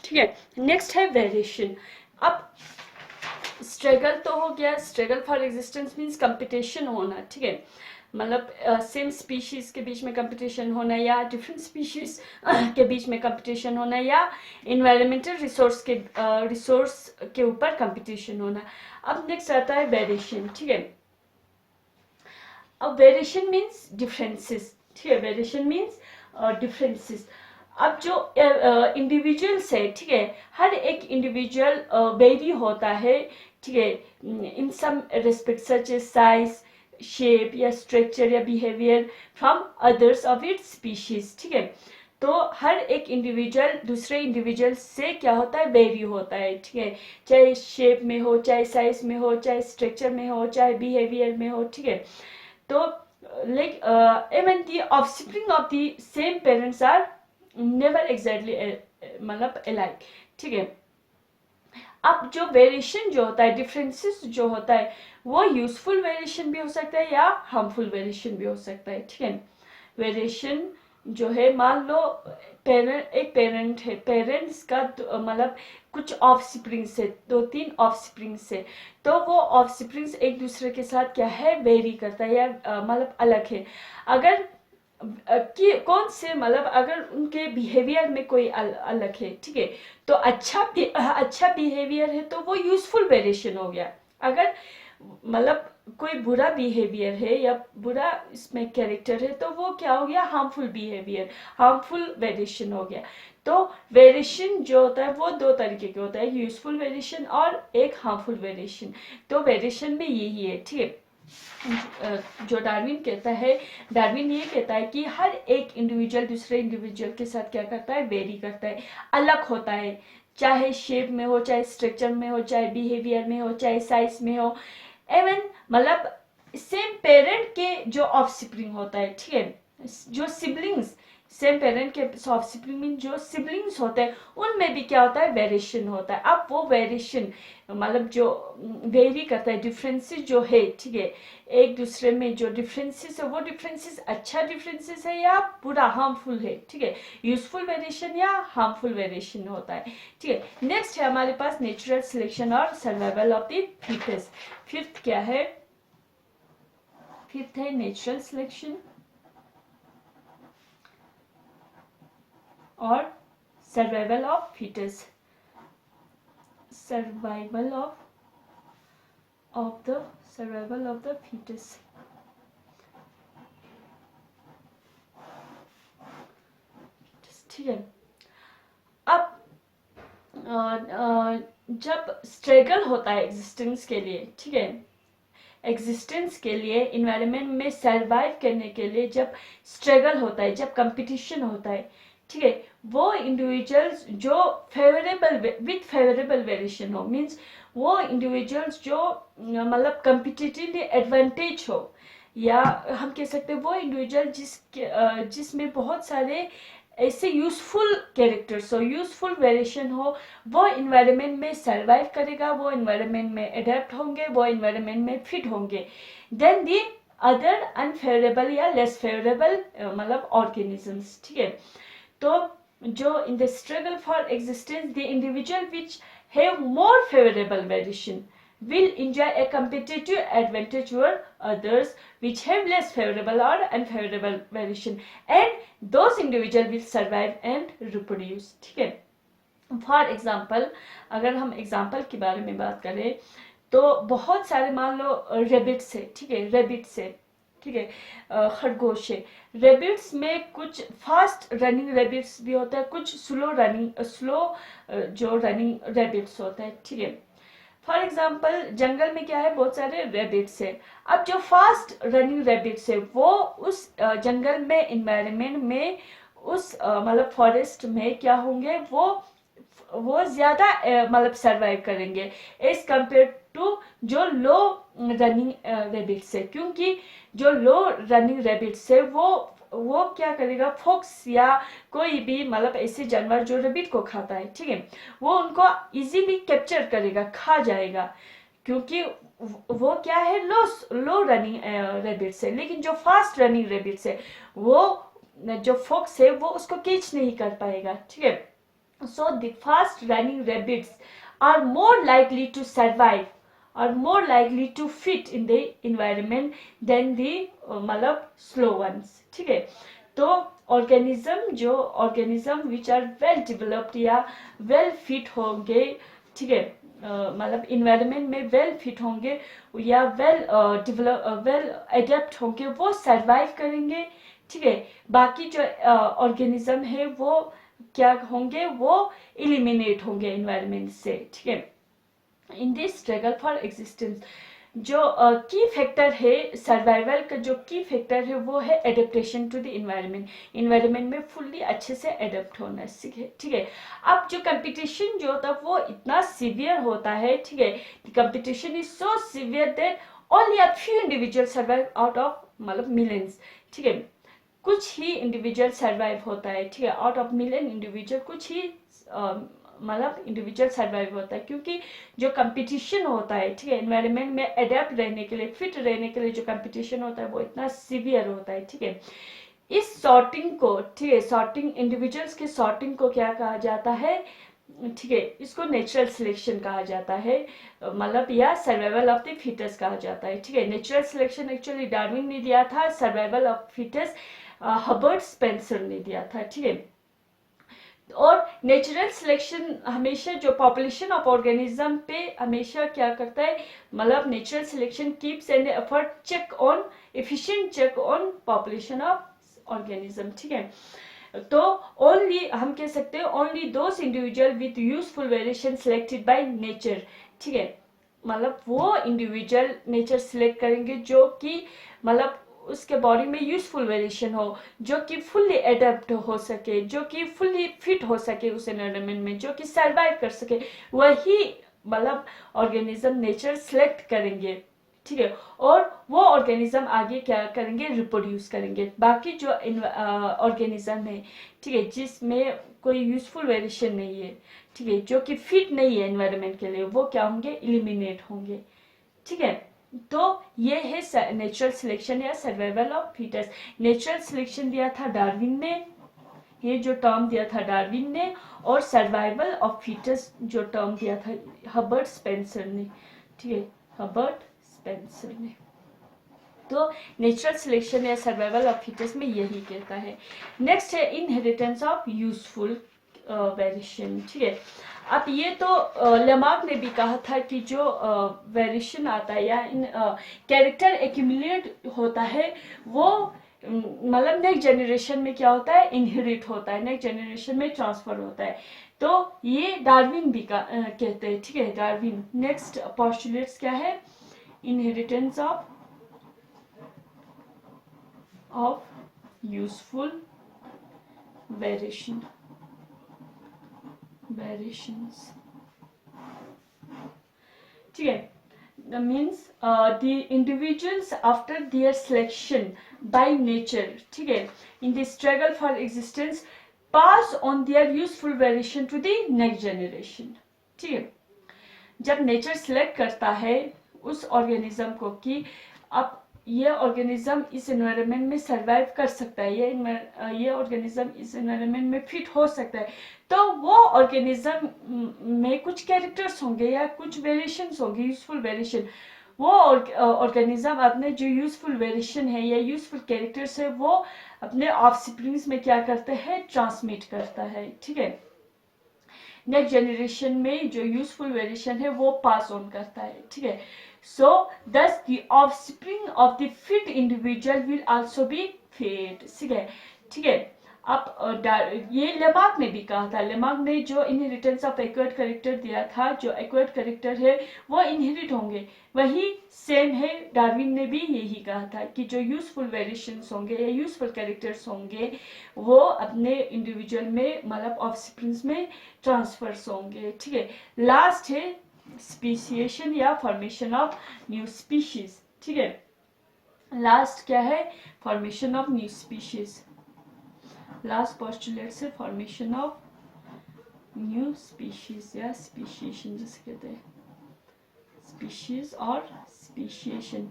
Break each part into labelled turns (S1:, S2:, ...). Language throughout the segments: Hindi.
S1: ठीक है। नेक्स्ट है वेरिएशन। अब स्ट्रगल तो हो गया, struggle for existence means competition होना, ठीक है, मतलब सेम स्पीशीज के बीच में कंपटीशन होना, या डिफरेंट स्पीशीज के बीच में कंपटीशन होना, या इन्वायरमेंटल रिसोर्स के ऊपर कंपटीशन होना। अब नेक्स्ट आता है वेरिएशन, ठीक है। अब वेरिएशन मीन्स डिफरेंसेस, ठीक है, वेरिएशन मीन्स डिफरेंसेस। अब जो इंडिविजुअल्स है, ठीक है, हर एक इंडिविजुअल वेरी होता है, ठीक है, in some respect such as size, shape या स्ट्रक्चर या behaviour from others of its species, ठीक है। तो हर एक इंडिविजुअल दूसरे इंडिविजुअल से क्या होता है, वेरी होता है, ठीक है, चाहे शेप में हो, चाहे साइज में हो, चाहे स्ट्रक्चर में हो, चाहे बिहेवियर में हो, ठीक है। तो like even the offspring of the same parents are never exactly मतलब alike, ठीक है। अब जो वेरिएशन जो होता है, डिफरेंसेस जो होता है, वो यूजफुल वेरिएशन भी हो सकता है या हार्मफुल वेरिएशन भी हो सकता है, ठीक है। वेरिएशन जो है, मान लो एक पेरेंट है, पेरेंट्स का मतलब कुछ ऑफस्प्रिंग से, 2-3 ऑफस्प्रिंग से, तो वो ऑफस्प्रिंग्स एक दूसरे के साथ क्या है, वेरी करता है या मतलब अलग है। अगर कि कौन से मतलब अगर उनके बिहेवियर में कोई अलग है, ठीक है, तो अच्छा बिहेवियर है तो वो यूजफुल वेरिएशन हो गया। अगर मतलब कोई बुरा बिहेवियर है या बुरा इसमें कैरेक्टर है तो वो क्या हो गया, हार्मफुल बिहेवियर, हार्मफुल वेरिएशन हो गया। तो वेरिएशन जो होता है वो 2 तरीके के होता है, यूजफुल वेरिएशन और एक हार्मफुल वेरिएशन। तो वेरिएशन में यही है, ठीक है। जो डार्विन कहता है, डार्विन ये कहता है कि हर एक इंडिविजुअल दूसरे इंडिविजुअल के साथ क्या करता है, वेरी करता है, अलग होता है, चाहे शेप में हो, चाहे स्ट्रक्चर में हो, चाहे बिहेवियर में हो, चाहे साइज में हो, एवन मतलब सेम पेरेंट के जो ऑफस्प्रिंग होता है, ठीक है, जो सिबलिंग्स, सेम पेरेंट के ऑफस्प्रिंग में जो सिबलिंग्स होते हैं उनमें भी क्या होता है, वेरिएशन होता है। अब वो वेरिएशन मतलब जो वेरी करता है, डिफरेंसेस जो है, ठीक है, एक दूसरे में जो डिफरेंसेस है वो डिफरेंसेस अच्छा डिफरेंसेस है या बुरा, हार्मफुल है, ठीक है, यूजफुल वेरिएशन या हार्मफुल वेरिएशन होता है, ठीक है। नेक्स्ट है हमारे पास नेचुरल सिलेक्शन और survival of the fittest. Fifth क्या है, फिफ्थ है नेचुरल सिलेक्शन और survival of fittest, survival of the fittest, ठीक है। अब जब स्ट्रगल होता है एग्जिस्टेंस के लिए, ठीक है, एग्जिस्टेंस के लिए, इन्वायरमेंट में सरवाइव करने के लिए जब स्ट्रगल होता है, जब कंपटीशन होता है, ठीक है, वो इंडिविजुअल्स जो फेवरेबल वेरिएशन हो, मीन्स वो इंडिविजुअल्स जो मतलब कंपिटिटिव एडवांटेज हो, या हम कह सकते हैं वो इंडिविजुअल जिसमें बहुत सारे ऐसे यूजफुल कैरेक्टर्स हो, यूजफुल वेरिएशन हो, वो इन्वायरमेंट में सरवाइव करेगा, वो इन्वायरमेंट में अडेप्ट होंगे, वो इन्वायरमेंट में फिट होंगे देन दी अदर अनफेवरेबल या लेस फेवरेबल मतलब ऑर्गेनिजम्स, ठीक है। तो जो in the struggle for existence the individual which have more favourable variation will enjoy a competitive advantage over others which have less favorable or unfavorable variation, and those individual will survive and reproduce, ठीक है। फॉर एग्जाम्पल, अगर हम एग्जाम्पल के बारे में बात करें तो बहुत सारे, मान लो रेबिट्स है, ठीक है, रेबिट्स है, ठीक है, खरगोश है। रेबिट्स में कुछ फास्ट रनिंग रेबिट्स भी होता है, कुछ स्लो जो रनिंग रेबिट्स होता है, ठीक है। फॉर एग्जाम्पल जंगल में क्या है, बहुत सारे रेबिट्स है। अब जो फास्ट रनिंग रेबिट्स है वो उस जंगल में, इन्वायरमेंट में, उस मतलब फॉरेस्ट में क्या होंगे, वो ज्यादा मतलब सरवाइव करेंगे एज कंपेयर टू जो लो रनिंग रेबिट्स है, क्योंकि जो लो रनिंग रेबिट्स है वो क्या करेगा, फॉक्स या कोई भी मतलब ऐसे जानवर जो रेबिट को खाता है, ठीक है, वो उनको इजीली कैप्चर करेगा, खा जाएगा, क्योंकि वो क्या है, लो रनिंग रेबिट्स है। लेकिन जो फास्ट रनिंग रेबिट्स है वो जो फॉक्स है वो उसको कैच नहीं कर पाएगा, ठीक है। So the fast running rabbits are more likely to survive, are more likely to fit in the environment than the मतलब slow ones. ठीक है, तो organism which are well developed या well fit होंगे, ठीक है, मतलब इन्वायरमेंट में वेल फिट होंगे या वेल एडेप्ट होंगे, वो सरवाइव करेंगे. ठीक है, बाकी जो ऑर्गेनिज्म है वो क्या होंगे, वो इलिमिनेट होंगे इन्वायरमेंट से. ठीक है, in this struggle for existence जो की फैक्टर है सर्वाइवल का, जो की फैक्टर है वो है adaptation to the environment. Environment में फुल्ली अच्छे से एडेप्ट होना सीखे. ठीक है, अब जो कंपटीशन जो होता है वो इतना सीवियर होता है. ठीक है, competition is so severe that only a few individual survive out of मतलब मिलियंस. ठीक है, कुछ ही इंडिविजुअल सर्वाइव होता है. ठीक है, आउट ऑफ मिलियन इंडिविजुअल कुछ ही मतलब इंडिविजुअल सर्वाइव होता है, क्योंकि जो कंपटीशन होता है, ठीक है, एनवायरनमेंट में अडेप्ट रहने के लिए, फिट रहने के लिए जो कंपटीशन होता है वो इतना सीवियर होता है. ठीक है, इस सॉर्टिंग को, ठीक है, सॉर्टिंग इंडिविजुअल्स की सॉर्टिंग को क्या कहा जाता है, ठीक है, इसको नेचुरल सिलेक्शन कहा जाता है, मतलब या सर्वाइवल ऑफ द फिटस कहा जाता है. ठीक है, नेचुरल सिलेक्शन एक्चुअली डार्विन ने दिया था, survival of fittest Herbert Spencer ने दिया था. ठीक है, और नेचुरल सिलेक्शन हमेशा जो पॉपुलेशन ऑफ ऑर्गेनिज्म पे हमेशा क्या करता है, मतलब natural selection keeps an effort check on efficient check on population of organism. ठीक है, तो ओनली हम कह सकते हैं only those individual with useful variation selected by nature. ठीक है, मतलब वो इंडिविजुअल नेचर सिलेक्ट करेंगे जो कि मतलब उसके बॉडी में यूजफुल वेरिएशन हो, जो कि फुल्ली एडेप्ट हो सके, जो कि फुल्ली फिट हो सके उस एनवायरनमेंट में, जो कि सर्वाइव कर सके, वही मतलब ऑर्गेनिज्म नेचर सिलेक्ट करेंगे. ठीक है, और वो ऑर्गेनिज्म आगे क्या करेंगे, रिप्रोड्यूस करेंगे. बाकी जो ऑर्गेनिज्म है, ठीक है, जिसमें कोई यूजफुल वेरिएशन नहीं है, ठीक है, जो कि फिट नहीं है एनवायरनमेंट के लिए, वो क्या होंगे, इलिमिनेट होंगे. ठीक है, तो ये है नेचुरल सिलेक्शन या survival of fittest. Natural selection दिया था डार्विन ने, ये जो टर्म दिया था डार्विन ने, और सर्वाइवल ऑफ फिटस जो टर्म दिया था हर्बर्ट स्पेंसर ने. ठीक है, हर्बर्ट स्पेंसर ने. तो नेचुरल सिलेक्शन या सर्वाइवल ऑफ फिटस में यही कहता है. नेक्स्ट है इनहेरिटेंस ऑफ यूजफुल वेरिएशन. ठीक है, अब ये तो लेमार्क ने भी कहा था कि जो वेरिएशन आता है या इन कैरेक्टर एक्यूमुलेट होता है, वो मतलब नेक्स्ट जनरेशन में क्या होता है, इनहेरिट होता है, नेक्स्ट जनरेशन में ट्रांसफर होता है. तो ये डार्विन भी कहते हैं. ठीक है, डार्विन. नेक्स्ट पोस्टुलेट्स क्या है, inheritance of useful variation, variations. ठीक है, means the individuals after their selection by nature, ठीक है, in the struggle for existence pass on their useful variation to the next generation. ठीक है, जब नेचर सिलेक्ट करता है उस ऑर्गेनिज्म को कि अब ये ऑर्गेनिज्म इस एनवायरनमेंट में सरवाइव कर सकता है, ये ऑर्गेनिज्म इस एनवायरनमेंट में फिट हो सकता है, तो वो ऑर्गेनिज्म में कुछ कैरेक्टर्स होंगे या कुछ वेरिएशंस होंगे, यूजफुल वेरिएशन. वो ऑर्गेनिज्म अपने जो यूजफुल वेरिएशन है या यूजफुल कैरेक्टर्स है वो अपने ऑफस्प्रिंग्स में क्या करते हैं, ट्रांसमिट करता है. ठीक है, नेक्स्ट जनरेशन में जो यूजफुल वेरिएशन है वो पास ऑन करता है. ठीक है, so thus the offspring of the fit individual will also be fed. ठीक है, अब ये लेमार्क ने भी कहा था, लेमार्क ने जो इनहेरिटेंस ऑफ एक्वायर्ड कैरेक्टर दिया था, जो एक्वायर्ड कैरेक्टर है वो इनहेरिट होंगे, वही सेम है डार्विन ने भी यही कहा था कि जो यूजफुल वेरिएशंस होंगे या यूजफुल कैरेक्टर्स होंगे वो अपने इंडिविजुअल में मतलब ऑफस्प्रिंग्स में ट्रांसफर्स होंगे. ठीक है, लास्ट है स्पीशिएशन या फॉर्मेशन ऑफ न्यू स्पीशीज. ठीक है, लास्ट क्या है, formation of new species. Last postulate से फॉर्मेशन ऑफ न्यू स्पीशीज या स्पीशिएशन जिसे कहते हैं, स्पीशीज और स्पीशिएशन.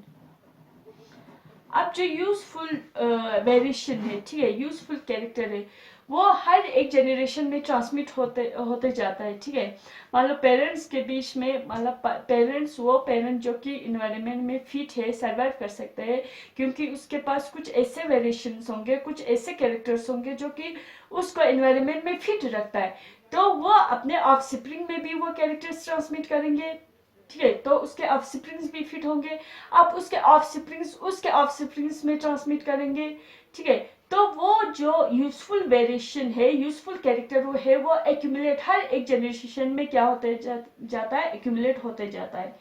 S1: अब जो यूजफुल वेरिएशन है, ठीक है, यूजफुल कैरेक्टर है, वो हर एक जनरेशन में ट्रांसमिट होते जाता है, ठीक है। मान लो पेरेंट्स के बीच में, मतलब पेरेंट्स, वो पेरेंट जो कि इन्वायरमेंट में फिट है, सर्वाइव कर सकते हैं, क्योंकि उसके पास कुछ ऐसे वेरिएशंस होंगे, कुछ ऐसे कैरेक्टर्स होंगे जो कि उसको इन्वायरमेंट में फिट रखता है, तो वो अपने ऑफस्प्रिंग में भी वो कैरेक्टर्स ट्रांसमिट करेंगे, ठीक है। तो उसके ऑफस्प्रिंग्स भी फिट होंगे, आप उसके ऑफस्प्रिंग्स में ट्रांसमिट करेंगे, ठीक है। तो वो जो यूजफुल वेरिएशन है, यूजफुल कैरेक्टर वो है, वो एक्यूमुलेट हर एक जनरेशन में क्या होते जाता है, एक्यूमुलेट होते जाता है,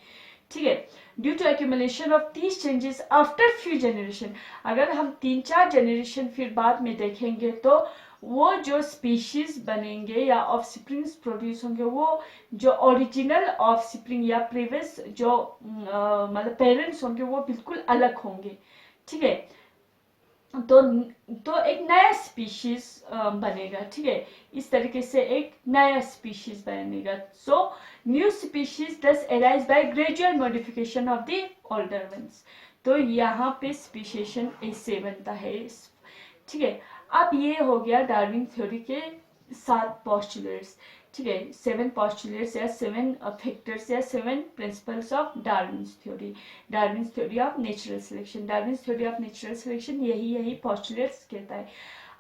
S1: ठीक है। Due to accumulation of these changes after few generation, अगर हम 3-4 जनरेशन फिर बाद में देखेंगे तो वो जो स्पीशीज बनेंगे या ऑफस्प्रिंग्स प्रोड्यूस होंगे, वो जो ओरिजिनल ऑफस्प्रिंग या प्रीवियस जो मतलब पेरेंट्स होंगे वो बिल्कुल अलग होंगे, ठीक है। तो तो एक नया स्पीशीज बनेगा, ठीक है। इस तरीके से एक नया स्पीशीज बनेगा। So new species thus arise by gradual modification of the older ones. तो यहाँ पे स्पीशिएशन ऐसे बनता है, ठीक है। अब ये हो गया डार्विन थ्योरी के 7 पोस्टुलेट्स, ठीक है, 7 पोस्टुलेट्स या 7 फैक्टर्स या 7 principles of Darwin's theory of natural selection. Darwin's theory of natural selection यही पोस्टुलेट्स कहता है।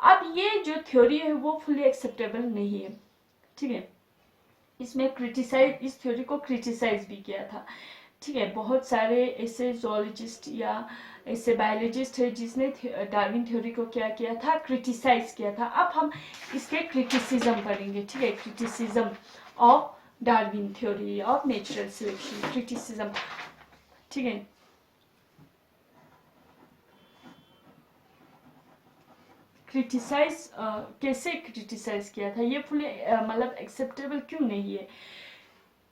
S1: अब ये जो थ्योरी है वो फुली एक्सेप्टेबल नहीं है, ठीक है। इसमें इस थ्योरी को क्रिटिसाइज भी किया था, ठीक है। बहुत सारे ऐसे जोलॉजिस्ट या ऐसे बायोलॉजिस्ट है जिसने डार्विन थ्योरी को क्या किया था, क्रिटिसाइज किया था। अब हम इसके क्रिटिसिज्म पढ़ेंगे, ठीक है। Criticism of Darwin theory of natural selection, criticism, ठीक है। क्रिटिसाइज कैसे क्रिटिसाइज किया था, ये फुली मतलब एक्सेप्टेबल क्यों नहीं है,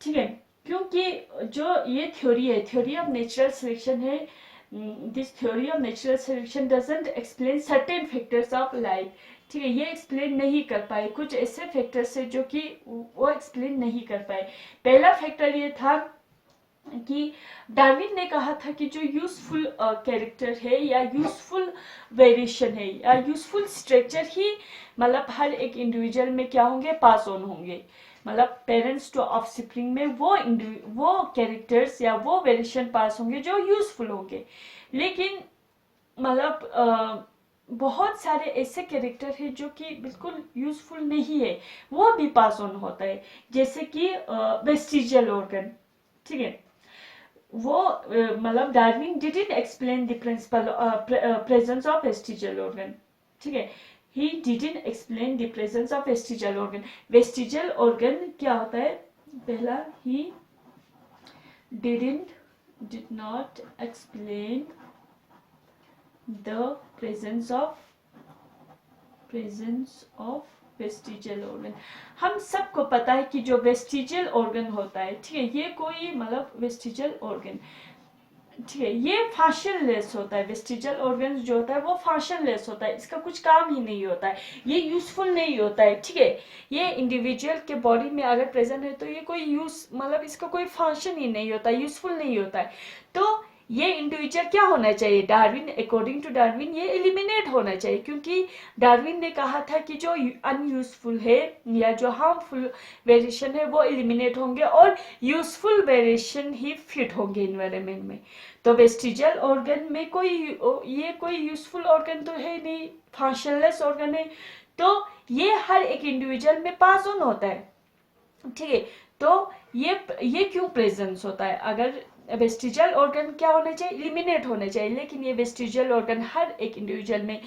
S1: ठीक है। क्योंकि जो ये थ्योरी ऑफ नेचुरल सिलेक्शन है, this theory of natural selection doesn't explain certain factors of life, ठीक है। ये एक्सप्लेन नहीं कर पाए, कुछ ऐसे फैक्टर्स है जो कि वो एक्सप्लेन नहीं कर पाए। पहला फैक्टर ये था कि डार्विन ने कहा था कि जो यूजफुल कैरेक्टर है या यूजफुल वेरिएशन है या यूजफुल स्ट्रक्चर ही मतलब हर एक इंडिविजुअल में क्या होंगे, पास ऑन होंगे, मतलब पेरेंट्स टू ऑफस्प्रिंग में वो कैरेक्टर्स या वो वेरिएशन पास होंगे जो यूजफुल होंगे। लेकिन मतलब बहुत सारे ऐसे कैरेक्टर है जो कि बिल्कुल यूजफुल नहीं है, वो भी पास ऑन होता है, जैसे कि वेस्टिजियल ऑर्गन, ठीक है। वो मतलब Darwin didn't explain the principle presence of vestigial organ, ठीक है। He didn't explain the presence of vestigial organ. Vestigial organ क्या होता है, पहला, he did not explain the presence of vestigial organ. हम सबको पता है कि जो वेस्टिजियल ऑर्गन होता है, ठीक है, ये कोई मतलब वेस्टिजियल ऑर्गन, ठीक है, ये फंक्शनलेस होता है। वेस्टिजियल ऑर्गन जो होता है वो फंक्शनलेस होता है, इसका कुछ काम ही नहीं होता है, ये यूजफुल नहीं होता है, ठीक है। ये इंडिविजुअल के बॉडी में अगर प्रेजेंट है तो ये कोई यूज मतलब इसका कोई फंक्शन ही नहीं होता, यूजफुल नहीं होता है। तो ये इंडिविजुअल क्या होना चाहिए, डार्विन, अकॉर्डिंग टू डार्विन ये एलिमिनेट होना चाहिए, क्योंकि डार्विन ने कहा था कि जो अनयूजफुल है या जो हार्मफुल वेरिएशन है वो एलिमिनेट होंगे और यूजफुल वेरिएशन ही फिट होंगे इन्वायरमेंट में। तो वेस्टिजियल ऑर्गन में ये कोई यूजफुल ऑर्गन तो है नहीं, फंक्शनलेस ऑर्गन है, तो ये हर एक इंडिविजुअल में पास ऑन होता है, ठीक है। तो ये क्यों प्रेजेंस होता है, अगर वेस्टिजियल ऑर्गन क्या होना चाहिए, एलिमिनेट होना चाहिए, लेकिन ये वेस्टिजियल ऑर्गन हर एक इंडिविजुअल में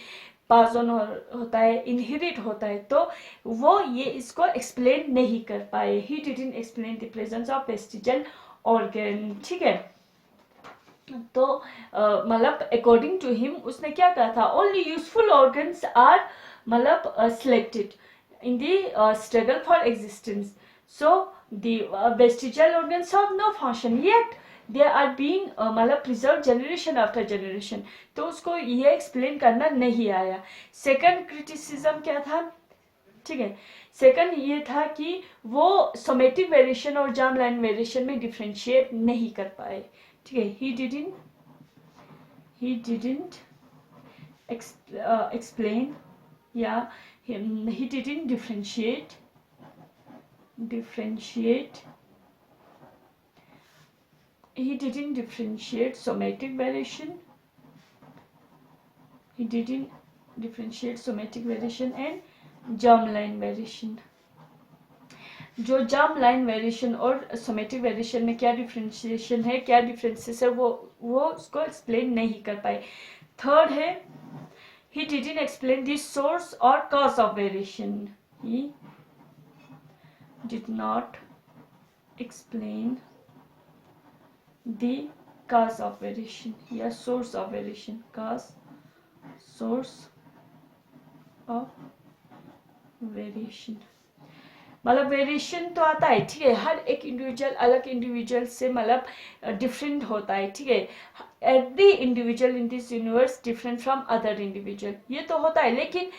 S1: पास ऑन होता है, इनहेरिट होता है, तो वो ये इसको एक्सप्लेन नहीं कर पाए। ही didn't explain the presence of vestigial organ, ठीक है। तो मतलब अकॉर्डिंग टू हिम उसने क्या कहा था, ओनली यूजफुल ऑर्गन्स आर मतलब selected in the struggle for existence, so the vestigial organs have no function yet they are being मतलब preserved generation after generation। तो उसको ये एक्सप्लेन करना नहीं आया। सेकंड क्रिटिसिज्म क्या था, ठीक है, सेकंड ये था कि वो सोमेटिक वेरिएशन और जर्म लाइन वेरिएशन में डिफ्रेंशिएट नहीं कर पाए, ठीक है। he didn't explain या he didn't differentiate somatic variation. He didn't differentiate somatic variation and germline variation. जो जर्म लाइन वेरिएशन और सोमेटिक वेरिएशन में क्या डिफरेंशिएशन है, क्या डिफरेंसेस है, वो उसको एक्सप्लेन नहीं कर पाए. थर्ड है, he didn't explain the source or cause of variation. He did not explain the cause of variation या source of variation. Source of variation मतलब वेरिएशन तो आता है, ठीक है, हर एक इंडिविजुअल अलग इंडिविजुअल से मतलब डिफरेंट होता है, ठीक है. Every individual in this universe different from other individual, ये तो होता है. लेकिन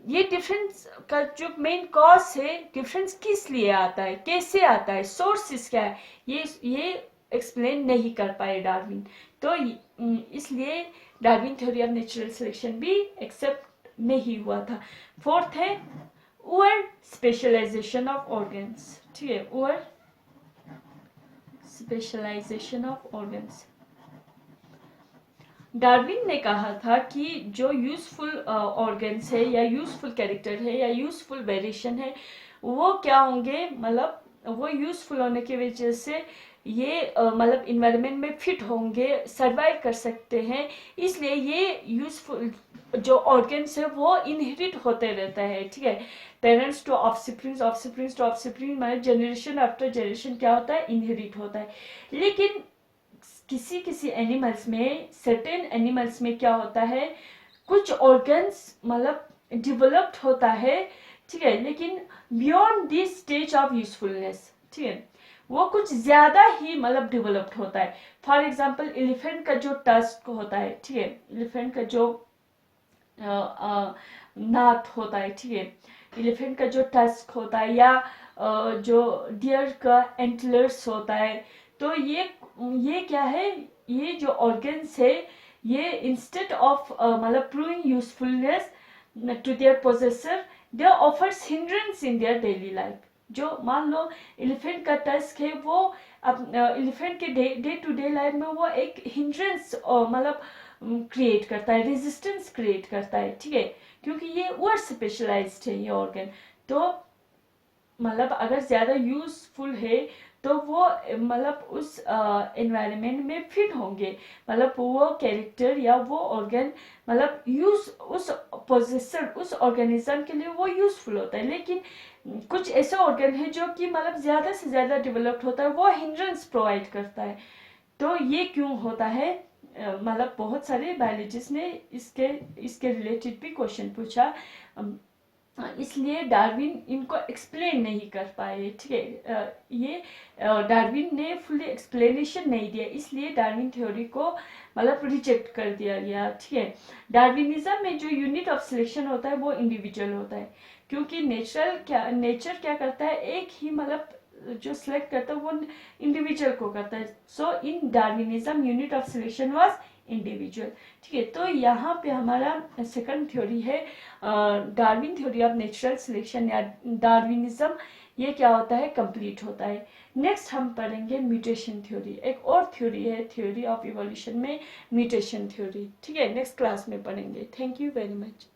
S1: ये डिफरेंस का जो मेन कॉज है, डिफरेंस किस लिए आता है, कैसे आता है, सोर्सेस क्या है, ये एक्सप्लेन नहीं कर पाए डार्विन. तो इसलिए Darwin theory of natural selection भी एक्सेप्ट नहीं हुआ था. फोर्थ है ओवर स्पेशलाइजेशन ऑफ ऑर्गन्स, ठीक है, over specialization of organs. Darwin ने कहा था कि जो यूजफुल ऑर्गन्स है या यूजफुल कैरेक्टर है या यूजफुल वेरिएशन है, वो क्या होंगे, मतलब वो यूजफुल होने की वजह से ये मतलब इन्वायरमेंट में फिट होंगे, सर्वाइव कर सकते हैं. इसलिए ये यूजफुल जो ऑर्गन्स है वो इनहेरिट होते रहता है, ठीक है. Parents to offsprings, offsprings to offspring, मतलब जनरेशन आफ्टर जनरेशन क्या होता है, इनहेरिट होता है. लेकिन किसी एनिमल्स में, सर्टेन एनिमल्स में क्या होता है, कुछ ऑर्गन्स मतलब डिवेलप्ड होता है, ठीक है, लेकिन beyond this stage of usefulness, ठीक है, वो कुछ ज्यादा ही मतलब डेवलप्ड होता है. फॉर एग्जाम्पल एलिफेंट का जो टस्क होता है, ठीक है, एलिफेंट का जो नाथ होता है, ठीक है, एलिफेंट का जो टस्क होता है या जो डियर का एंटलर्स होता है, तो ये क्या है, ये जो ऑर्गन्स है, ये इंस्टेड ऑफ मतलब proving usefulness to their possessor, they offers hindrance in their daily life. जो मान लो एलिफेंट का टस्क है, वो एलिफेंट के डे टू डे लाइफ में वो एक हिंड्रेंस मतलब क्रिएट करता है, रेजिस्टेंस क्रिएट करता है, ठीक है, क्योंकि ये ओवर स्पेशलाइज्ड है ये ऑर्गन. तो मतलब अगर ज्यादा यूजफुल है तो वो मतलब उस एनवायरनमेंट में फिट होंगे, मतलब वो कैरेक्टर या वो ऑर्गन मतलब यूज उस पोजेसर, उस ऑर्गेनिज्म के लिए वो यूजफुल होता है. लेकिन कुछ ऐसे ऑर्गन है जो कि मतलब ज्यादा से ज्यादा डेवलप्ड होता है, वो हिंड्रेंस प्रोवाइड करता है. तो ये क्यों होता है, मतलब बहुत सारे बायोलॉजिस्ट ने इसके रिलेटेड भी क्वेश्चन पूछा, इसलिए डार्विन इनको एक्सप्लेन नहीं कर पाए, ठीक है. ये डार्विन ने फुली एक्सप्लेनेशन नहीं दिया, इसलिए डार्विन थ्योरी को मतलब रिजेक्ट कर दिया गया, ठीक है. डार्विनिज्म में जो यूनिट ऑफ सिलेक्शन होता है वो इंडिविजुअल होता है, क्योंकि नेचर क्या करता है, एक ही मतलब जो सिलेक्ट करता है वो इंडिविजुअल को करता है. So in Darwinism unit of selection was individual, ठीक है. तो यहाँ पे हमारा सेकंड थ्योरी है Darwin theory of natural selection या डार्विनिज्म. ये क्या होता है, कंप्लीट होता है. नेक्स्ट हम पढ़ेंगे म्यूटेशन थ्योरी. एक और थ्योरी है थ्योरी ऑफ इवोल्यूशन में म्यूटेशन थ्योरी, ठीक है, नेक्स्ट क्लास में पढ़ेंगे. Thank you very much.